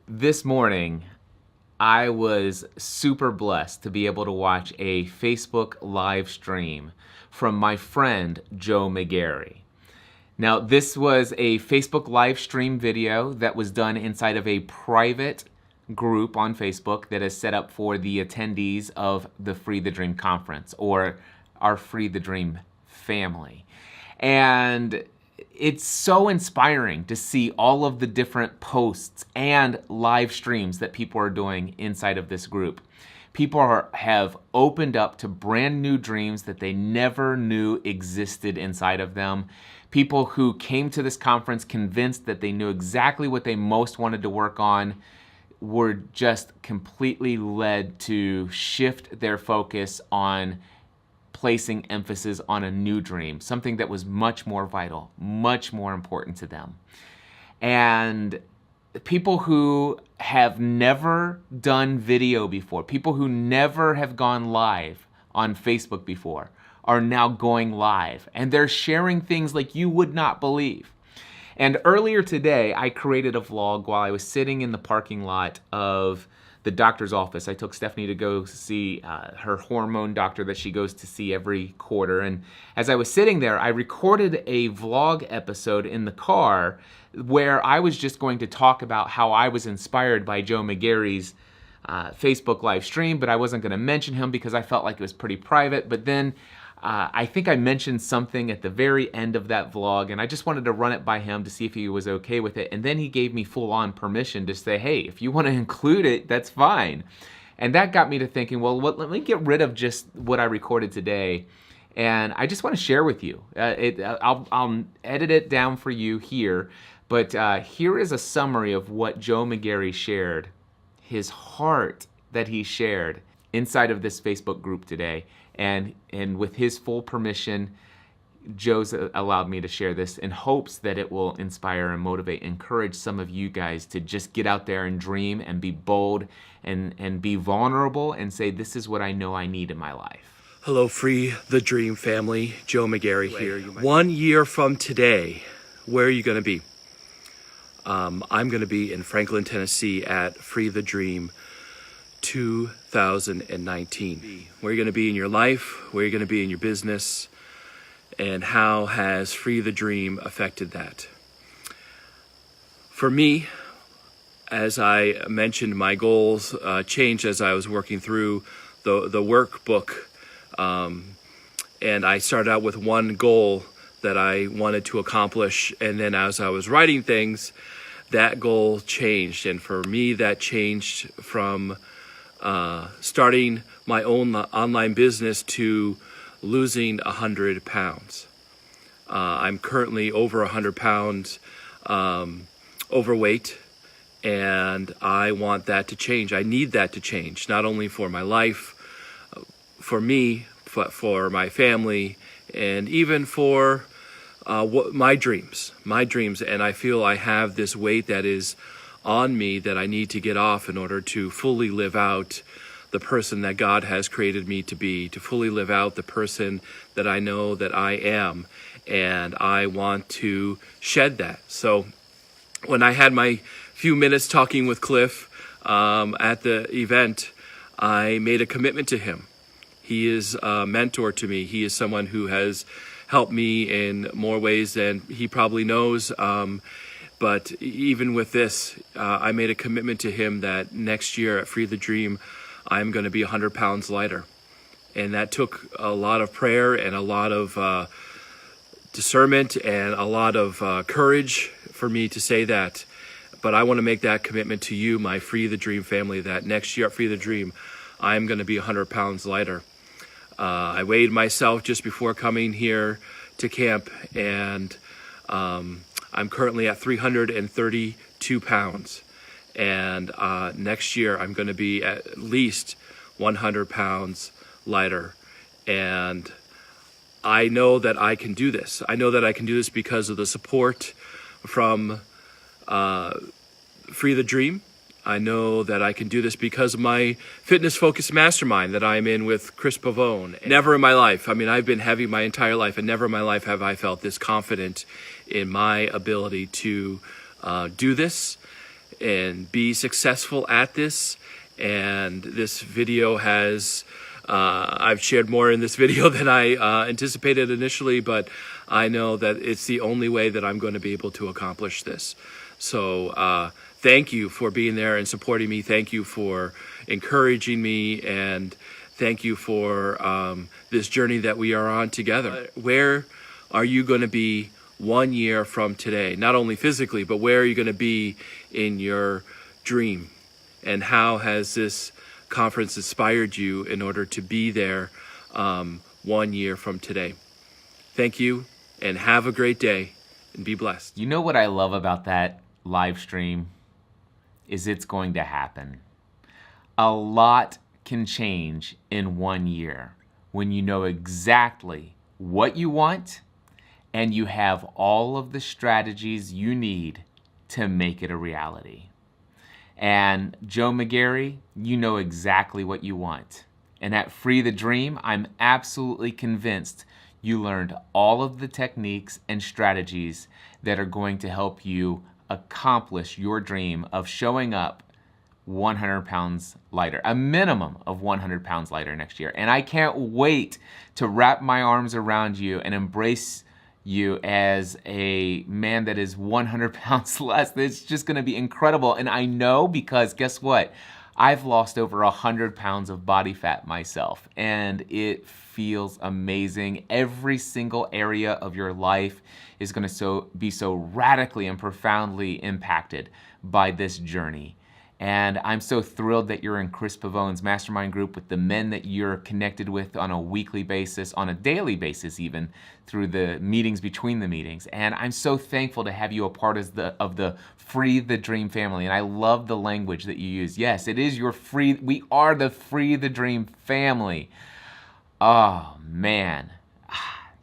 This morning, I was super blessed to be able to watch a Facebook live stream from my friend Joe McGarry. Now, this was a Facebook live stream video that was done inside of a private group on Facebook that is set up for the attendees of the Free the Dream conference, or our Free the Dream family. And it's so inspiring to see all of the different posts and live streams that people are doing inside of this group. People have opened up to brand new dreams that they never knew existed inside of them. People who came to this conference convinced that they knew exactly what they most wanted to work on were just completely led to shift their focus on placing emphasis on a new dream, something that was much more vital, much more important to them. And people who have never done video before, people who never have gone live on Facebook before, are now going live. And they're sharing things like you would not believe. And earlier today, I created a vlog while I was sitting in the parking lot of the doctor's office. I took Stephanie to go see her hormone doctor that she goes to see every quarter. And as I was sitting there, I recorded a vlog episode in the car where I was just going to talk about how I was inspired by Joe McGarry's Facebook live stream, but I wasn't going to mention him because I felt like it was pretty private. But then I think I mentioned something at the very end of that vlog, and I just wanted to run it by him to see if he was okay with it. And then he gave me full-on permission to say, hey, if you want to include it, that's fine. And that got me to thinking, well, let me get rid of just what I recorded today, and I just want to share with you. I'll edit it down for you here, but here is a summary of what Joe McGarry shared, his heart that he shared inside of this Facebook group today. And with his full permission, Joe's allowed me to share this in hopes that it will inspire and motivate, encourage some of you guys to just get out there and dream and be bold and be vulnerable and say, this is what I know I need in my life. Hello, Free the Dream family. Joe McGarry here. 1 year from today, where are you going to be? I'm going to be in Franklin, Tennessee at Free the Dream 2019. Where you're going to be in your life, where you're going to be in your business, and how has Free the Dream affected that? For me, as I mentioned, my goals changed as I was working through the workbook, and I started out with one goal that I wanted to accomplish, and then as I was writing things, that goal changed. And for me, that changed from starting my own online business to losing 100 pounds. I'm currently over 100 pounds overweight, and I want that to change. I need that to change, not only for my life, for me, but for my family, and even for my dreams. And I feel I have this weight that is on me that I need to get off in order to fully live out the person that God has created me to be, to fully live out the person that I know that I am, and I want to shed that. So when I had my few minutes talking with Cliff at the event, I made a commitment to him. He is a mentor to me. He is someone who has helped me in more ways than he probably knows. But even with this, I made a commitment to him that next year at Free the Dream, I'm going to be 100 pounds lighter. And that took a lot of prayer and a lot of discernment and a lot of courage for me to say that. But I want to make that commitment to you, my Free the Dream family, that next year at Free the Dream, I'm going to be 100 pounds lighter. I weighed myself just before coming here to camp, and I'm currently at 332 pounds, and next year I'm going to be at least 100 pounds lighter, and I know that I can do this. I know that I can do this because of the support from Free the Dream. I know that I can do this because of my fitness-focused mastermind that I'm in with Chris Pavone. Never in my life, I've been heavy my entire life, and never in my life have I felt this confident in my ability to do this. and be successful at this. And this video has, I've shared more in this video than I anticipated initially, but I know that it's the only way that I'm going to be able to accomplish this. So thank you for being there and supporting me. Thank you for encouraging me, and thank you for this journey that we are on together. Where are you going to be 1 year from today? Not only physically, but where are you going to be in your dream? And how has this conference inspired you in order to be there 1 year from today? Thank you, and have a great day, and be blessed. You know what I love about that live stream is it's going to happen. A lot can change in 1 year when you know exactly what you want and you have all of the strategies you need to make it a reality. And Joe McGarry, you know exactly what you want. And at Free the Dream, I'm absolutely convinced you learned all of the techniques and strategies that are going to help you accomplish your dream of showing up 100 pounds lighter, a minimum of 100 pounds lighter next year. And I can't wait to wrap my arms around you and embrace you as a man that is 100 pounds less. It's just going to be incredible. And I know because guess what? I've lost over 100 pounds of body fat myself, and it feels amazing. Every single area of your life is going to be so radically and profoundly impacted by this journey. And I'm so thrilled that you're in Chris Pavone's mastermind group with the men that you're connected with on a weekly basis, on a daily basis even, through the meetings between the meetings. And I'm so thankful to have you a part of the Free the Dream family. And I love the language that you use. Yes, it is we are the Free the Dream family. Oh, man.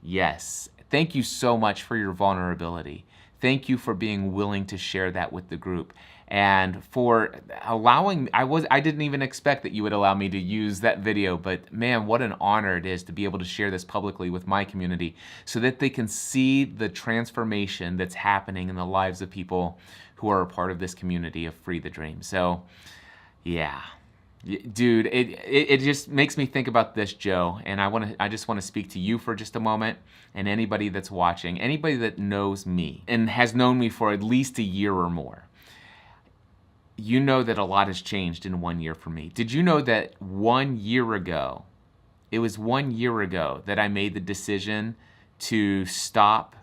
Yes. Thank you so much for your vulnerability. Thank you for being willing to share that with the group. And for allowing, I didn't even expect that you would allow me to use that video, but man, what an honor it is to be able to share this publicly with my community so that they can see the transformation that's happening in the lives of people who are a part of this community of Free the Dream. So, yeah. Dude, it just makes me think about this, Joe, and I just want to speak to you for just a moment, and anybody that's watching, anybody that knows me and has known me for at least a year or more. You know that a lot has changed in 1 year for me. Did you know that 1 year ago, it was 1 year ago that I made the decision to stop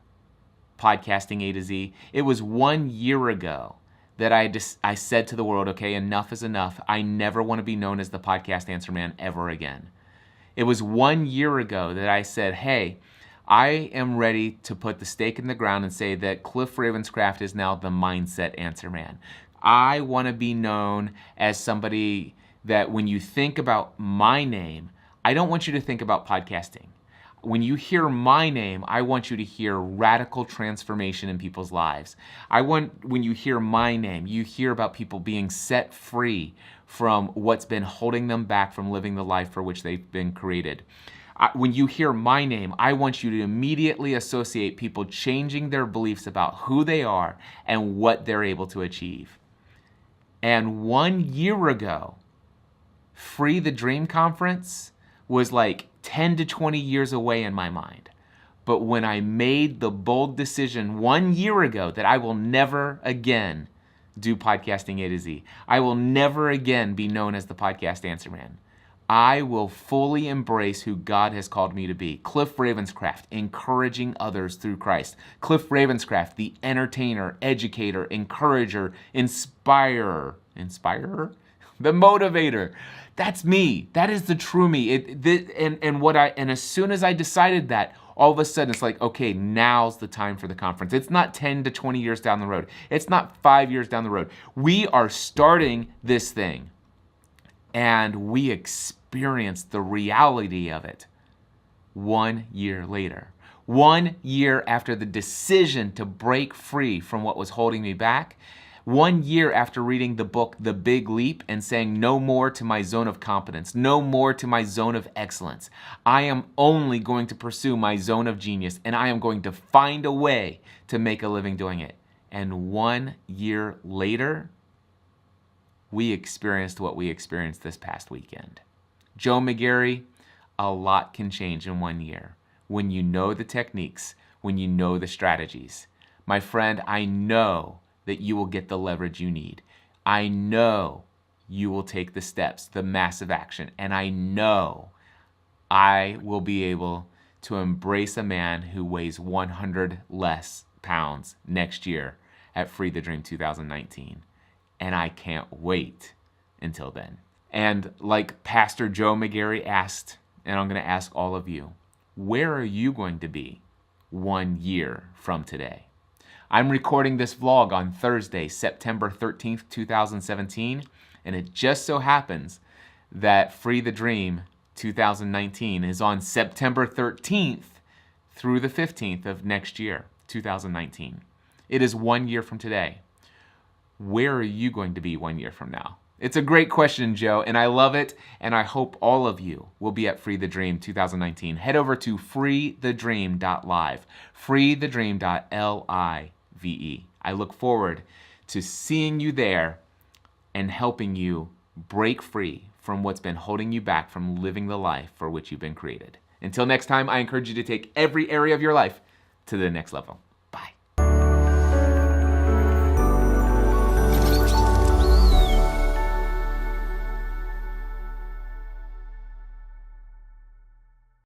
podcasting A to Z? It was 1 year ago that I said to the world, okay, enough is enough. I never want to be known as the Podcast Answer Man ever again. It was 1 year ago that I said, hey, I am ready to put the stake in the ground and say that Cliff Ravenscraft is now the Mindset Answer Man. I want to be known as somebody that when you think about my name, I don't want you to think about podcasting. When you hear my name, I want you to hear radical transformation in people's lives. When you hear my name, you hear about people being set free from what's been holding them back from living the life for which they've been created. When you hear my name, I want you to immediately associate people changing their beliefs about who they are and what they're able to achieve. And 1 year ago, Free the Dream Conference was like 10 to 20 years away in my mind. But when I made the bold decision 1 year ago that I will never again do podcasting A to Z, I will never again be known as the Podcast Answer Man, I will fully embrace who God has called me to be. Cliff Ravenscraft, encouraging others through Christ. Cliff Ravenscraft, the entertainer, educator, encourager, inspirer, the motivator. That's me. That is the true me. And as soon as I decided that, all of a sudden it's like, okay, now's the time for the conference. It's not 10 to 20 years down the road. It's not 5 years down the road. We are starting this thing. And we experienced the reality of it 1 year later. 1 year after the decision to break free from what was holding me back. 1 year after reading the book, The Big Leap, and saying no more to my zone of competence, no more to my zone of excellence. I am only going to pursue my zone of genius, and I am going to find a way to make a living doing it. And 1 year later, we experienced what we experienced this past weekend. Joe McGarry, a lot can change in 1 year when you know the techniques, when you know the strategies. My friend, I know that you will get the leverage you need. I know you will take the steps, the massive action, and I know I will be able to embrace a man who weighs 100 less pounds next year at Free the Dream 2019. And I can't wait until then. And like Pastor Joe McGarry asked, and I'm going to ask all of you, where are you going to be 1 year from today? I'm recording this vlog on Thursday, September 13th, 2017, and it just so happens that Free the Dream 2019 is on September 13th through the 15th of next year, 2019. It is 1 year from today. Where are you going to be 1 year from now? It's a great question, Joe, and I love it, and I hope all of you will be at Free the Dream 2019. Head over to freethedream.live, freethedream.live. I look forward to seeing you there and helping you break free from what's been holding you back from living the life for which you've been created. Until next time, I encourage you to take every area of your life to the next level.